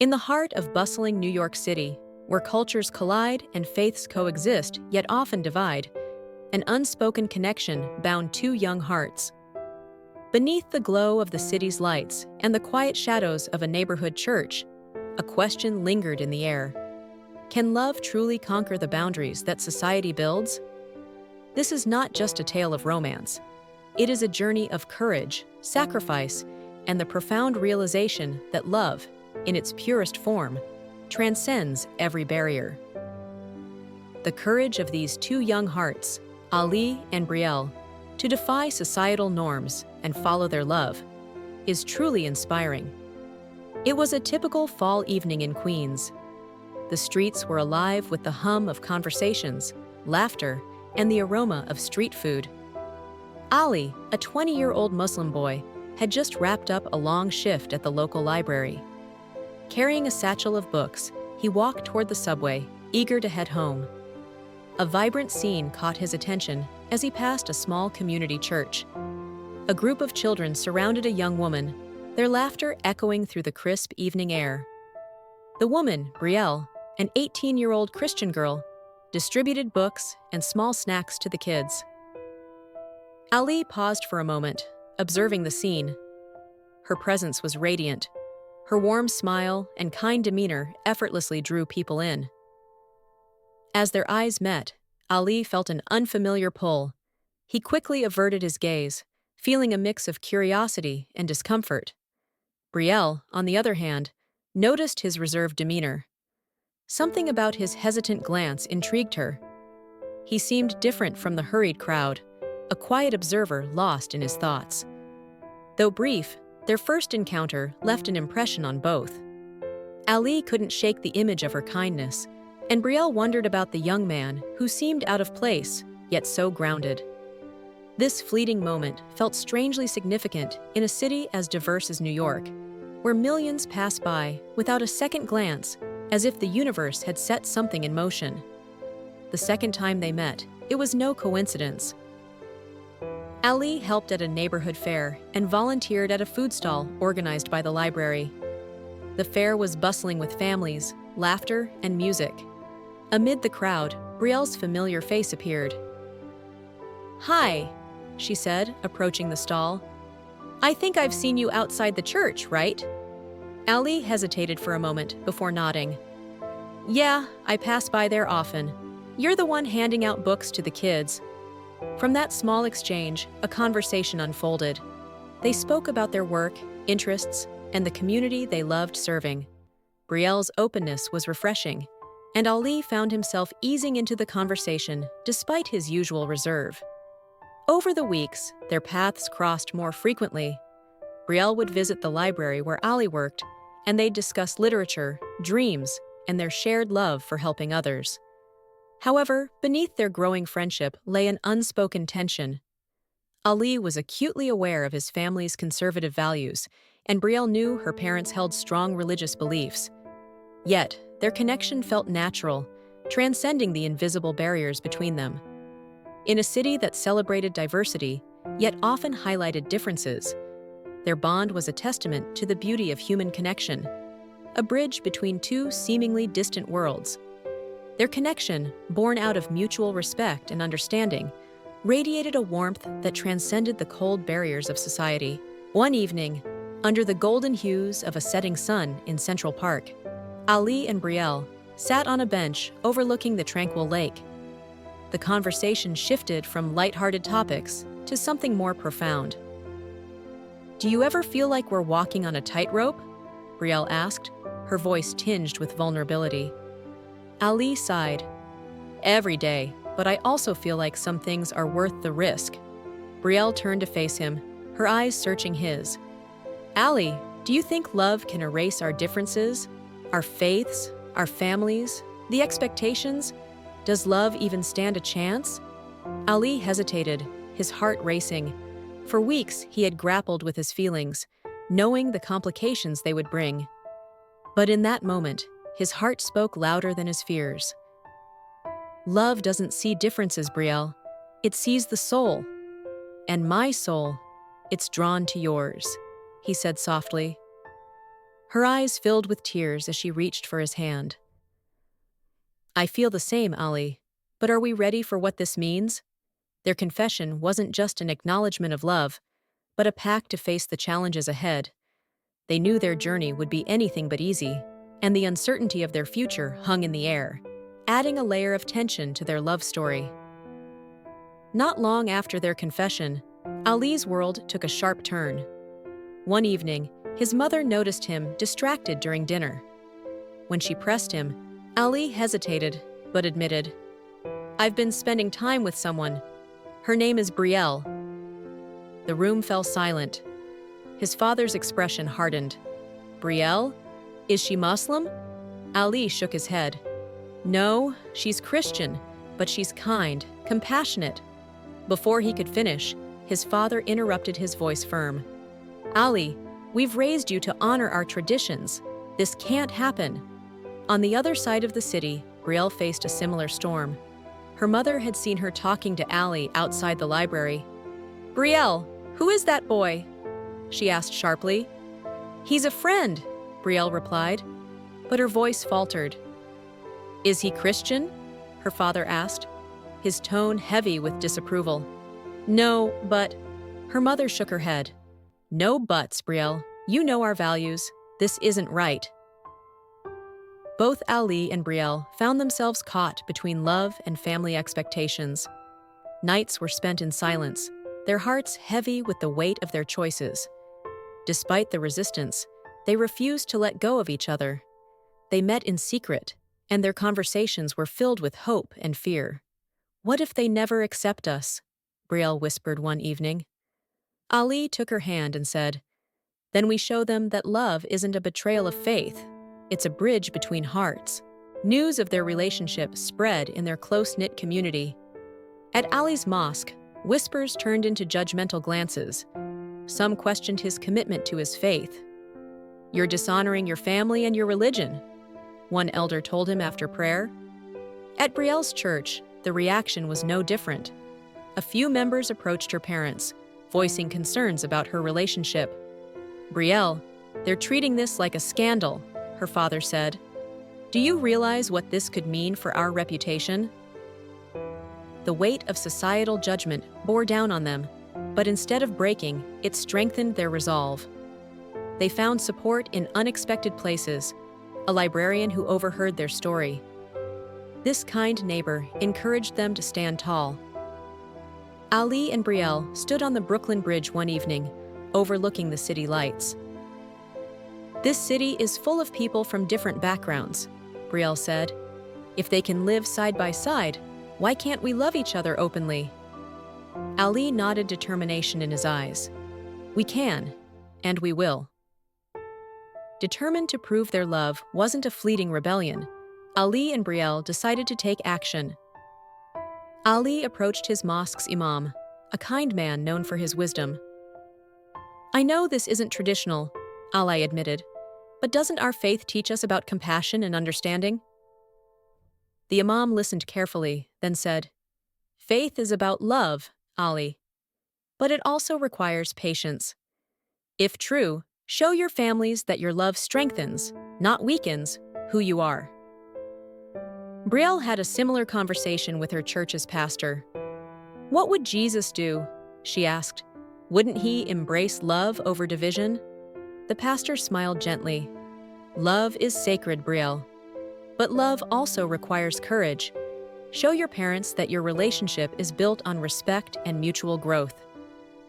In the heart of bustling New York City, where cultures collide and faiths coexist yet often divide, an unspoken connection bound two young hearts. Beneath the glow of the city's lights and the quiet shadows of a neighborhood church, a question lingered in the air. Can love truly conquer the boundaries that society builds? This is not just a tale of romance. It is a journey of courage, sacrifice, and the profound realization that love, in its purest form, transcends every barrier. The courage of these two young hearts, Ali and Brielle, to defy societal norms and follow their love, is truly inspiring. It was a typical fall evening in Queens. The streets were alive with the hum of conversations, laughter, and the aroma of street food. Ali, a 20-year-old Muslim boy, had just wrapped up a long shift at the local library. Carrying a satchel of books, he walked toward the subway, eager to head home. A vibrant scene caught his attention as he passed a small community church. A group of children surrounded a young woman, their laughter echoing through the crisp evening air. The woman, Brielle, an 18-year-old Christian girl, distributed books and small snacks to the kids. Ali paused for a moment, observing the scene. Her presence was radiant. Her warm smile and kind demeanor effortlessly drew people in. As their eyes met, Ali felt an unfamiliar pull. He quickly averted his gaze, feeling a mix of curiosity and discomfort. Brielle, on the other hand, noticed his reserved demeanor. Something about his hesitant glance intrigued her. He seemed different from the hurried crowd, a quiet observer lost in his thoughts. Though brief, their first encounter left an impression on both. Ali couldn't shake the image of her kindness, and Brielle wondered about the young man who seemed out of place, yet so grounded. This fleeting moment felt strangely significant in a city as diverse as New York, where millions pass by without a second glance, as if the universe had set something in motion. The second time they met, it was no coincidence. Ali helped at a neighborhood fair and volunteered at a food stall organized by the library. The fair was bustling with families, laughter, and music. Amid the crowd, Brielle's familiar face appeared. "Hi," she said, approaching the stall. "I think I've seen you outside the church, right?" Ali hesitated for a moment before nodding. "Yeah, I pass by there often. You're the one handing out books to the kids." From that small exchange, a conversation unfolded. They spoke about their work, interests, and the community they loved serving. Brielle's openness was refreshing, and Ali found himself easing into the conversation despite his usual reserve. Over the weeks, their paths crossed more frequently. Brielle would visit the library where Ali worked, and they'd discuss literature, dreams, and their shared love for helping others. However, beneath their growing friendship lay an unspoken tension. Ali was acutely aware of his family's conservative values, and Brielle knew her parents held strong religious beliefs. Yet, their connection felt natural, transcending the invisible barriers between them. In a city that celebrated diversity, yet often highlighted differences, their bond was a testament to the beauty of human connection, a bridge between two seemingly distant worlds. Their connection, born out of mutual respect and understanding, radiated a warmth that transcended the cold barriers of society. One evening, under the golden hues of a setting sun in Central Park, Ali and Brielle sat on a bench overlooking the tranquil lake. The conversation shifted from lighthearted topics to something more profound. "Do you ever feel like we're walking on a tightrope?" Brielle asked, her voice tinged with vulnerability. Ali sighed. "Every day, but I also feel like some things are worth the risk." Brielle turned to face him, her eyes searching his. "Ali, do you think love can erase our differences? Our faiths, our families, the expectations? Does love even stand a chance?" Ali hesitated, his heart racing. For weeks, he had grappled with his feelings, knowing the complications they would bring. But in that moment, his heart spoke louder than his fears. "Love doesn't see differences, Brielle. It sees the soul. And my soul, it's drawn to yours," he said softly. Her eyes filled with tears as she reached for his hand. "I feel the same, Ali. But are we ready for what this means?" Their confession wasn't just an acknowledgement of love, but a pact to face the challenges ahead. They knew their journey would be anything but easy, and the uncertainty of their future hung in the air, adding a layer of tension to their love story. Not long after their confession, Ali's world took a sharp turn. One evening, his mother noticed him distracted during dinner. When she pressed him, Ali hesitated, but admitted, "I've been spending time with someone. Her name is Brielle." The room fell silent. His father's expression hardened. "Brielle? Is she Muslim?" Ali shook his head. "No, she's Christian, but she's kind, compassionate." Before he could finish, his father interrupted, his voice firm. "Ali, we've raised you to honor our traditions. This can't happen." On the other side of the city, Brielle faced a similar storm. Her mother had seen her talking to Ali outside the library. "Brielle, who is that boy?" she asked sharply. "He's a friend," Brielle replied, but her voice faltered. "Is he Christian?" her father asked, his tone heavy with disapproval. "No, but—" Her mother shook her head. "No buts, Brielle. You know our values. This isn't right." Both Ali and Brielle found themselves caught between love and family expectations. Nights were spent in silence, their hearts heavy with the weight of their choices. Despite the resistance, they refused to let go of each other. They met in secret, and their conversations were filled with hope and fear. "What if they never accept us?" Brielle whispered one evening. Ali took her hand and said, "Then we show them that love isn't a betrayal of faith. It's a bridge between hearts." News of their relationship spread in their close-knit community. At Ali's mosque, whispers turned into judgmental glances. Some questioned his commitment to his faith. "You're dishonoring your family and your religion," one elder told him after prayer. At Brielle's church, the reaction was no different. A few members approached her parents, voicing concerns about her relationship. "Brielle, they're treating this like a scandal," her father said. "Do you realize what this could mean for our reputation?" The weight of societal judgment bore down on them, but instead of breaking, it strengthened their resolve. They found support in unexpected places, a librarian who overheard their story. This kind neighbor encouraged them to stand tall. Ali and Brielle stood on the Brooklyn Bridge one evening, overlooking the city lights. "This city is full of people from different backgrounds," Brielle said. "If they can live side by side, why can't we love each other openly?" Ali nodded determination in his eyes. "We can, and we will." Determined to prove their love wasn't a fleeting rebellion, Ali and Brielle decided to take action. Ali approached his mosque's imam, a kind man known for his wisdom. "I know this isn't traditional," Ali admitted, "but doesn't our faith teach us about compassion and understanding?" The imam listened carefully, then said, "Faith is about love, Ali, but it also requires patience. If true, show your families that your love strengthens, not weakens, who you are." Brielle had a similar conversation with her church's pastor. "What would Jesus do?" she asked. "Wouldn't he embrace love over division?" The pastor smiled gently. "Love is sacred, Brielle. But love also requires courage. Show your parents that your relationship is built on respect and mutual growth."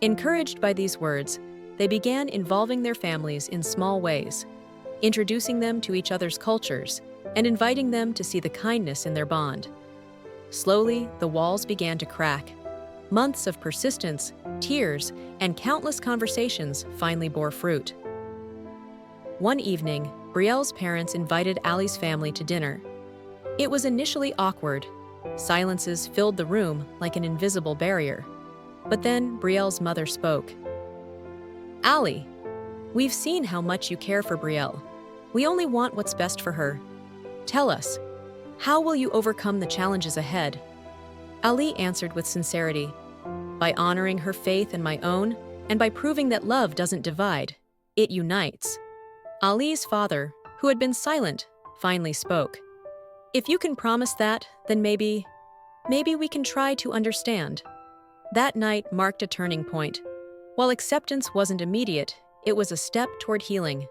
Encouraged by these words, they began involving their families in small ways, introducing them to each other's cultures, and inviting them to see the kindness in their bond. Slowly, the walls began to crack. Months of persistence, tears, and countless conversations finally bore fruit. One evening, Brielle's parents invited Ali's family to dinner. It was initially awkward. Silences filled the room like an invisible barrier. But then Brielle's mother spoke. "Ali, we've seen how much you care for Brielle. We only want what's best for her. Tell us, how will you overcome the challenges ahead?" Ali answered with sincerity, "By honoring her faith and my own, and by proving that love doesn't divide, it unites." Ali's father, who had been silent, finally spoke. "If you can promise that, then maybe we can try to understand." That night marked a turning point. While acceptance wasn't immediate, it was a step toward healing.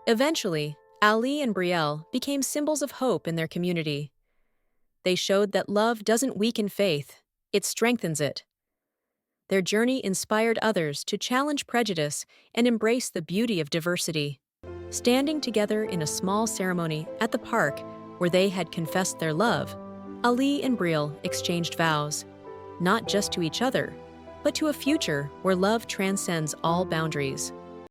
Eventually, Ali and Brielle became symbols of hope in their community. They showed that love doesn't weaken faith, it strengthens it. Their journey inspired others to challenge prejudice and embrace the beauty of diversity. Standing together in a small ceremony at the park where they had confessed their love, Ali and Brielle exchanged vows, not just to each other, but to a future where love transcends all boundaries.